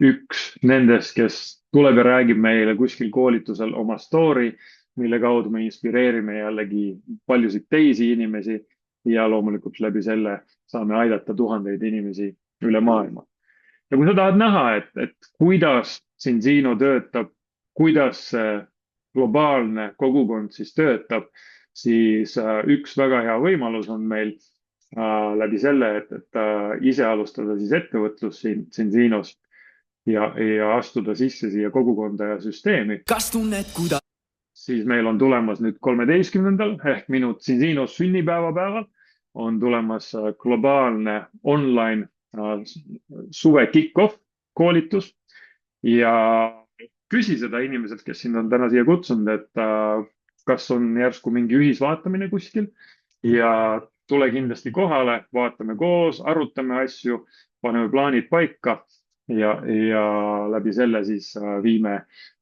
üks nendest, kes tuleb ja räägib meile kuskil koolitusel oma story, mille kaudu me inspireerime jällegi paljusid teisi inimesi ja loomulikult läbi selle saame aidata tuhandeid inimesi üle maailma. Ja kui sa tahad näha, et kuidas Zinzino töötab, kuidas see globaalne kogukond siis töötab, siis üks väga hea võimalus on meil läbi selle, et ise alustada siis ettevõtlus siin Zinzinos ja astuda sisse siia kogukonda ja süsteemi. Kas tunned, Siis meil on tulemas nüüd 13. ehk minu Zinzinos sünnipäevapäeval on tulemas globaalne online suve kick-off koolitus ja küsi seda inimeselt, kes sind on täna siia kutsunud, et kas on järsku mingi ühisvaatamine kuskil ja tule kindlasti kohale, vaatame koos, arutame asju, paneme plaanid paika ja läbi selle siis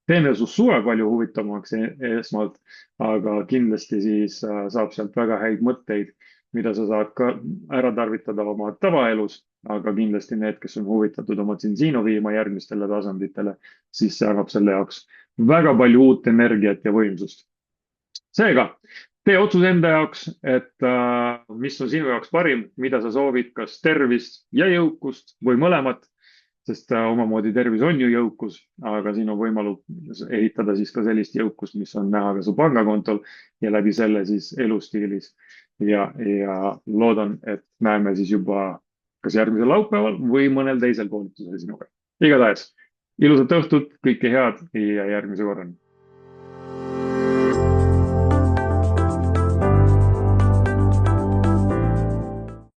teeme su suve palju huvitavamaks esmalt, aga kindlasti siis saab sealt väga häid mõtteid, mida sa saad ka ära tarvitada oma tavaelus, aga kindlasti need, kes on huvitatud oma Zinzino viima järgmistele tasanditele, siis see annab selle jaoks väga palju uut energiat ja võimsust. Seega, tee otsus enda jaoks, et mis on sinu jaoks parim, mida sa soovid, kas tervist ja jõukust või mõlemat, sest omamoodi tervis on ju jõukus, aga siin on võimalus ehitada siis ka sellist jõukust, mis on näha ka su pangakontol ja läbi selle siis elustiilis. Ja loodan, et näeme siis juba kas järgmisel laupäeval või mõnel teisel koolitusel sinuga. Igatahes, ilusat õhtut, kõike head ja järgmise korrani.